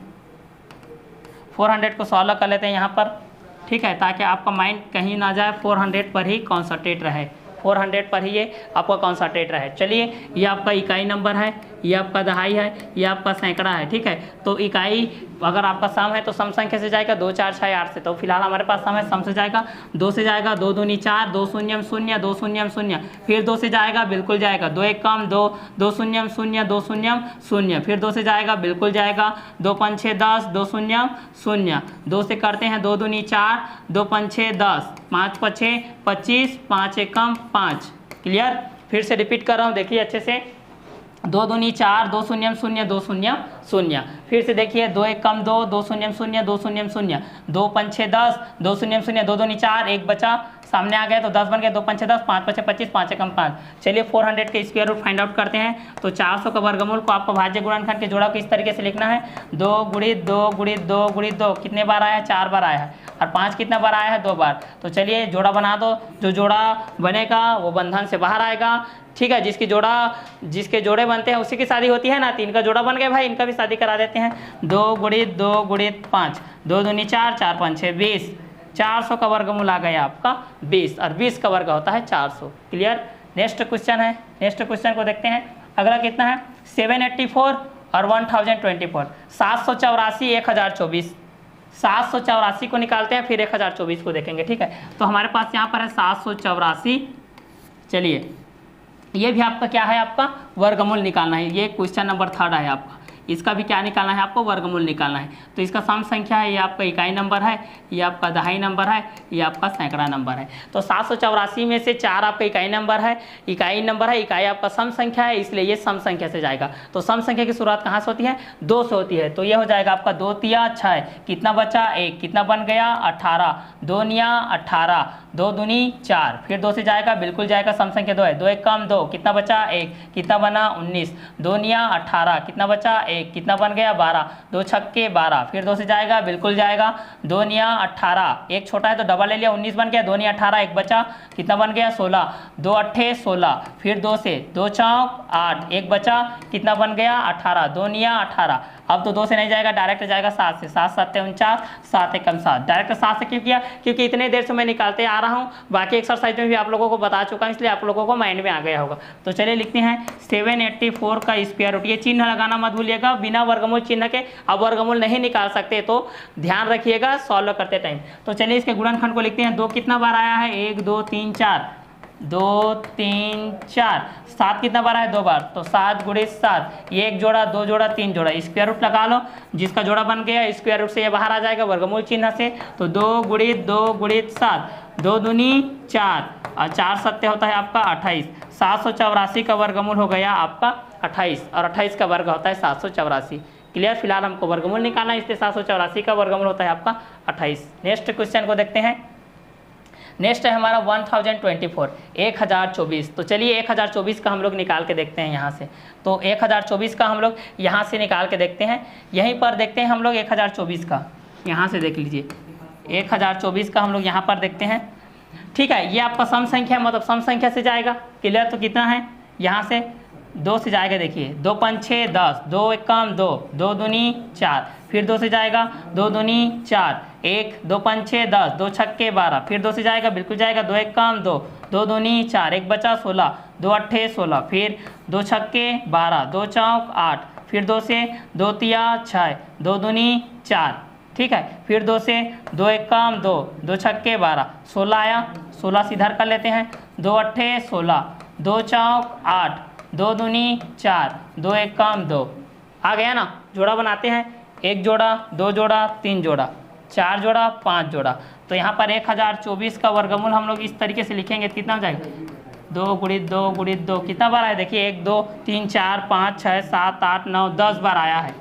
Speaker 1: 400 को सॉल्व कर लेते हैं यहाँ पर। ठीक है, ताकि आपका माइंड कहीं ना जाए, 400 पर ही कॉन्सनट्रेट रहे, 400 पर ही ये आपका कॉन्सनट्रेट रहे। चलिए, ये आपका इकाई नंबर है, ये आपका दहाई है, ये आपका सैकड़ा है। ठीक है, तो इकाई अगर आपका सम है तो सम संख्या से जाएगा 2 4 6 8 से। तो फिलहाल हमारे पास सम है, सम से जाएगा 2 से जाएगा 2 दूनी 4, 2 शून्यम 0, 2 शून्यम 0, फिर 2 से जाएगा बिल्कुल जाएगा, 2 1 कम 2, 2 शून्यम 0, 2 शून्यम 0, फिर 2 से जाएगा बिल्कुल जाएगा, 2 5 6 10, 2 शून्यम 0, 2 से करते हैं 2 दूनी 4, 2 5 6 10, 5 5 6 25, 5 1 कम 5। क्लियर, फिर से रिपीट कर रहा हूँ, देखिए अच्छे से। 2 दूनी 4, 2 शून्यम 0, 2 शून्यम 0, फिर से देखिए 2 1 कम 2, 2 शून्यम 0, 2 शून्यम 0, 2 5 6 10, 2 शून्यम 0, 2 दूनी 4, 1 बचा, सामने आ गया तो 10 बन गया, 2 5 6 10, 5 5 6 25, 5 1 कम 5। चलिए 400 के स्क्वायर रूट फाइंड आउट करते हैं। तो 400 का वर्गमूल को आपको भाज्य गुणनखंड के जोड़ा को इस तरीके से लिखना है, 2 गुणित 2 गुणित 2 गुणित 2, कितने बार आया है 4 बार आया है, और 5 कितना बार आया है 2 बार। तो चलिए जोड़ा बना दो, जो जोड़ा बनेगा वो बंधन से बाहर आएगा। ठीक है, जिसके जोड़े बनते हैं उसी की शादी होती है ना। 3 का जोड़ा बन गया भाई, इनका भी शादी करा देते हैं। 2 गुणित 2 गुणित 5, 2 दूनी 4, 4 5 6 20, 400 का वर्गमूल आ गया आपका 20, और 20 का वर्ग होता है 400। क्लियर, नेक्स्ट क्वेश्चन है। नेक्स्ट क्वेश्चन को देखते हैं। अगला कितना है 784 और 1024, 784 1024। 784 को निकालते हैं, फिर 1024 को देखेंगे। ठीक है, तो हमारे पास यहाँ पर है 784। चलिए, ये भी आपका क्या है, आपका वर्गमूल निकालना है। ये क्वेश्चन नंबर 3 है आपका, इसका भी क्या निकालना है, आपको वर्गमूल निकालना है। तो इसका सम संख्या है, ये आपका इकाई नंबर है, ये आपका दहाई नंबर है, ये आपका सैकड़ा नंबर है। तो 784 में से 4 आपका इकाई नंबर है, इकाई आपका सम संख्या है, इसलिए ये सम संख्या से जाएगा। तो सम संख्या की शुरुआत कहाँ से होती है, 2 से होती है। तो ये हो जाएगा आपका 2 तिया 6, कितना बचा 1, कितना बन गया 18, 2 निया 18, 2 दूनी 4, फिर 2 से जाएगा बिल्कुल जाएगा, सम संख्या 2 है, 2 1 कम 2, कितना बचा 1, कितना बना 19, 2 निया 18, कितना बचा 1, कितना बन गया 12, 2 छक्के 12, फिर 2 से जाएगा बिल्कुल जाएगा, 2 निया 18, एक छोटा है तो डबल ले लिया, 19 बन गया, 2 निया 18, एक बचा, कितना बन गया 16, 2 अट्ठे 16, फिर 2 से 2 चौक 8, एक बचा, कितना बन गया 18, 2 निया 18। अब तो 2 से नहीं जाएगा, डायरेक्ट जाएगा 7 से, 7 7 49, 7 1 7। डायरेक्ट 7 से क्यों किया, क्योंकि इतने देर से मैं निकालते आ रहा हूँ, बाकी एक्सरसाइज में भी आप लोगों को बता चुका हूँ, इसलिए आप लोगों को माइंड में आ गया होगा। तो चलिए लिखते हैं 784 का स्क्वायर रूट। ये चिन्ह लगाना मत भूलिएगा, बिना वर्गमूल चिन्ह के आप वर्गमूल नहीं निकाल सकते, तो ध्यान रखिएगा सॉल्व करते टाइम। तो चलिए इसके गुणनखंड को लिखते हैं। 2 कितना बार आया है, 1 2 3 4, 2 3 4, 7 कितना बार है 2 बार, तो 7 गुणित 7, ये 1 जोड़ा 2 जोड़ा 3 जोड़ा, स्क्वायर रूट लगा लो, जिसका जोड़ा बन गया स्क्वायर रूट से ये बाहर आ जाएगा वर्गमूल चिन्ह से। तो 2 गुणित 2 गुणित 7, 2 दूनी 4, और 4 सत्य होता है आपका 28। 784 का वर्गमूल हो गया आपका 28 और 28 का वर्ग होता है 784। क्लियर। फिलहाल हमको वर्गमूल निकालना है, इसलिए 784 का वर्गमूल होता है आपका 28। नेक्स्ट क्वेश्चन को देखते हैं। नेक्स्ट है हमारा 1024 1024। तो चलिए 1024 का हम लोग निकाल के देखते हैं यहाँ से। तो 1024 का हम लोग यहाँ से निकाल के देखते हैं। यहीं पर देखते हैं हम लोग 1024 का, यहाँ से देख लीजिए 1024 का हम लोग यहाँ पर देखते हैं। ठीक है, ये आपका सम संख्या मतलब सम संख्या से जाएगा। क्लियर। तो कितना है, यहाँ से 2 से जाएगा, देखिए 2 5 6 10, 2 1 2, 2 दूनी 4, फिर 2 से जाएगा 2 दूनी 4, 1 2 5 6 10, 2 छक्के 12, फिर 2 से जाएगा, बिल्कुल जाएगा, 2 1 2, 2 दूनी 4, 1 बचा 16, 2 अट्ठे 16, फिर 2 छक्के 12, 2 चौक 8, फिर 2 से 2 तिया 6, 2 दूनी 4। ठीक है, फिर 2 से 2 1 2, 2 छक्के 12, 16 आया, 16 से इधर कर लेते हैं, 2 अट्ठे 16, 2 चौक 8, 2 दूनी 4, 2 1 2 आ गया ना। जोड़ा बनाते हैं, 1 जोड़ा 2 जोड़ा 3 जोड़ा 4 जोड़ा 5 जोड़ा। तो यहाँ पर 1024 का वर्गमूल हम लोग इस तरीके से लिखेंगे, कितना हो जाएगा 2 गुणित 2 गुणित 2, कितना बार आया देखिए 1 2 3 4 5 6 7 8 9 10 बार आया है,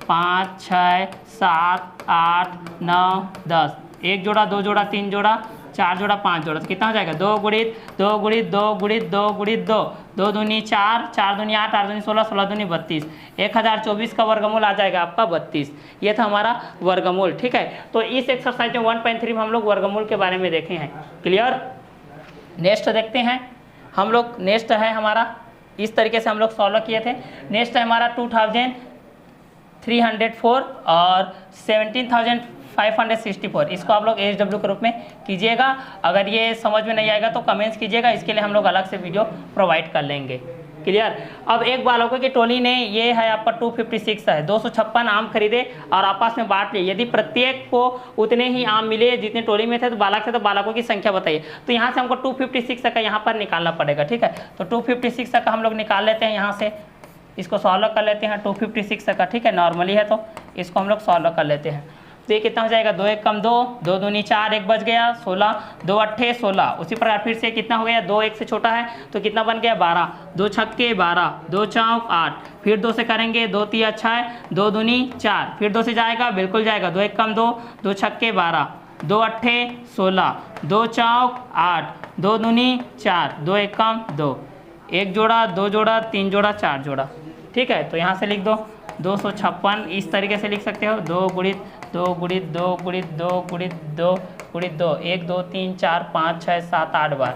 Speaker 1: 5 6 7 8 9 10, 1 जोड़ा 2 जोड़ा 3 जोड़ा 4 जोड़ा 5 जोड़ा। तो कितना हो जाएगा 2 गुणित 2 गुणित 2 गुणित 2 गुणित 2, 2 दूनी 4, 4 दूनी 8, 8 दूनी 16, 16 दूनी 32। 1024 का वर्गमूल आ जाएगा आपका 32। ये था हमारा वर्गमूल। ठीक है, तो इस एक्सरसाइज में 1.3 में हम लोग वर्गमूल के बारे में देखे हैं। क्लियर। नेक्स्ट देखते हैं हम लोग। नेक्स्ट है हमारा, इस तरीके से हम लोग सॉल्व किए थे। नेक्स्ट है हमारा 2304 और 17,564। इसको आप लोग HW के रूप में कीजिएगा। अगर ये समझ में नहीं आएगा तो कमेंट्स कीजिएगा, इसके लिए हम लोग अलग से वीडियो प्रोवाइड कर लेंगे। क्लियर। अब एक बालकों की टोली ने, ये है आपका 256 है, 256 आम खरीदे और आपस में बांट लिए। यदि प्रत्येक को उतने ही आम मिले जितने टोली में थे तो बालक थे, तो बालकों की संख्या बताइए। तो यहाँ से हमको 256 का यहाँ पर निकालना पड़ेगा। ठीक है, तो 256 का हम लोग निकाल लेते हैं। यहाँ से इसको सॉल्व कर लेते हैं 256 का। ठीक है, नॉर्मली है तो इसको हम लोग सॉल्व कर लेते हैं। तो ये कितना हो जाएगा 2 1 2, 2 दूनी 4, 1 बच गया 16, 2 अट्ठे 16। उसी प्रकार फिर से कितना हो गया, 2 1 से छोटा है तो कितना बन गया 12, 2 छक्के 12, 2 चौक 8, फिर 2 से करेंगे 2 तिया 6, 2 दूनी 4, फिर 2 से जाएगा, बिल्कुल जाएगा, 2 1 2, 2 छक्के 12, 2 अट्ठे 16, 2 चौक 8, 2 दूनी 4, 2 1 2, 1 जोड़ा 2 जोड़ा 3 जोड़ा 4 जोड़ा। ठीक है, तो यहाँ से लिख दो 256। इस तरीके से लिख सकते हो 2 गुणित 2 गुणित 2 गुणित 2 गुणित 2 गुणित 2, 1 2 3 4 5 6 7 8 बार,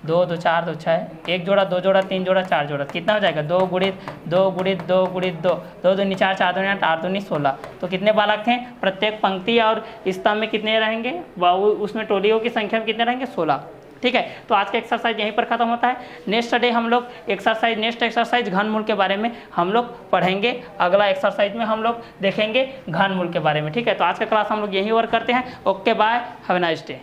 Speaker 1: 2 2 4 2 6, 1 जोड़ा 2 जोड़ा 3 जोड़ा 4 जोड़ा। कितना हो जाएगा 2 गुणित 2 गुणित 2 गुणित 2, 2 दूनी 4, 4 दूनी 8, 8 दूनी 16। तो कितने बालक थे प्रत्येक पंक्ति और स्तंभ में कितने रहेंगे, उसमें टोलियों की संख्या में कितने रहेंगे 16। ठीक है, तो आज का एक्सरसाइज यहीं पर खत्म होता है। नेक्स्ट डे हम लोग नेक्स्ट एक्सरसाइज घनमूल के बारे में हम लोग पढ़ेंगे। अगला एक्सरसाइज में हम लोग देखेंगे घनमूल के बारे में। ठीक है, तो आज का क्लास हम लोग यहीं वर्क करते हैं। Okay, bye, have a nice day.